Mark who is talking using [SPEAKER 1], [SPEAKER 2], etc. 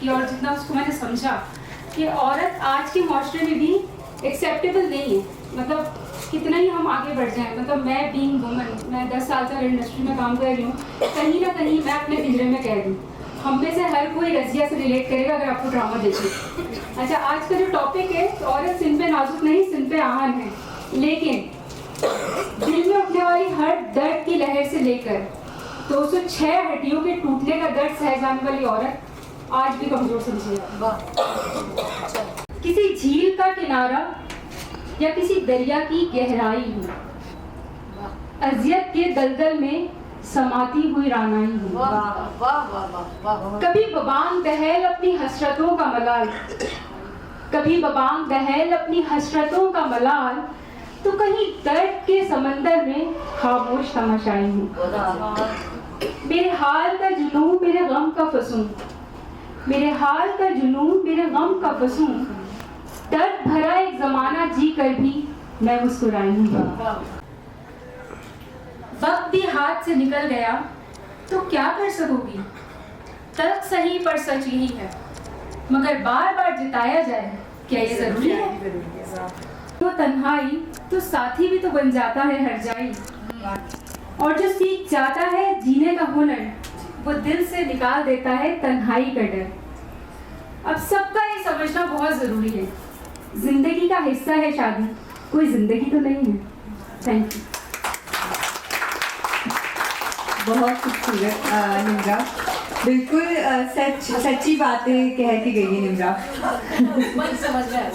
[SPEAKER 1] किया और जितना उसको मैंने समझा कि औरत आज के माशरे में भी एक्सेप्टेबल नहीं है। मतलब कितना ही हम आगे बढ़ जाएं, मतलब मैं बीइंग वुमन, मैं 10 साल से इंडस्ट्री में काम कर रही हूँ, कहीं ना कहीं मैं अपने पिंजरे में कैद हूँ। हम में से हर कोई रजिया से रिलेट करेगा अगर आपको ड्रामा देखे। अच्छा, आज का जो टॉपिक है, औरत सिन पे नाजुक नहीं, सिन पे आहन है, लेकिन दिल में उठने वाली हर दर्द की लहर से लेकर 206 हड्डियों के टूटने का दर्द सह जाने वाली औरत आज भी कमजोर समझी जाती है। किसी झील का किनारा या किसी दरिया की गहराई हो, अजियत के दलदल में समाती हुई रानाई हो। कभी बबांग दहल अपनी हसरतों का मलाल, कभी बबांग दहल अपनी हसरतों का मलाल, तो कहीं दर्द के समंदर में खामोश तमाशाई हूँ। मेरे हाल का जुनून मेरे गम का फसूं, मेरे हाल का जुनून मेरे गम का फसूं, दर्द भरा एक जमाना जी कर भी मैं मुस्कुराई हूँ। वक्त भी हाथ से निकल गया तो क्या कर सकोगी, तर्क सही पर सच यही है, मगर बार बार जिताया जाए क्या ये जरूरी है। तो तन्हाई तो साथी भी तो बन जाता है हर जाई, और जो सीख जाता है जीने का हुनर वो दिल से निकाल देता है तन्हाई का डर। अब सबका ये समझना बहुत जरूरी है, जिंदगी का हिस्सा है शादी, कोई जिंदगी तो नहीं है। Thank you.
[SPEAKER 2] बहुत खूबसूरत निम्रा, बिल्कुल सच्ची बातें कह के गई है निम्रा।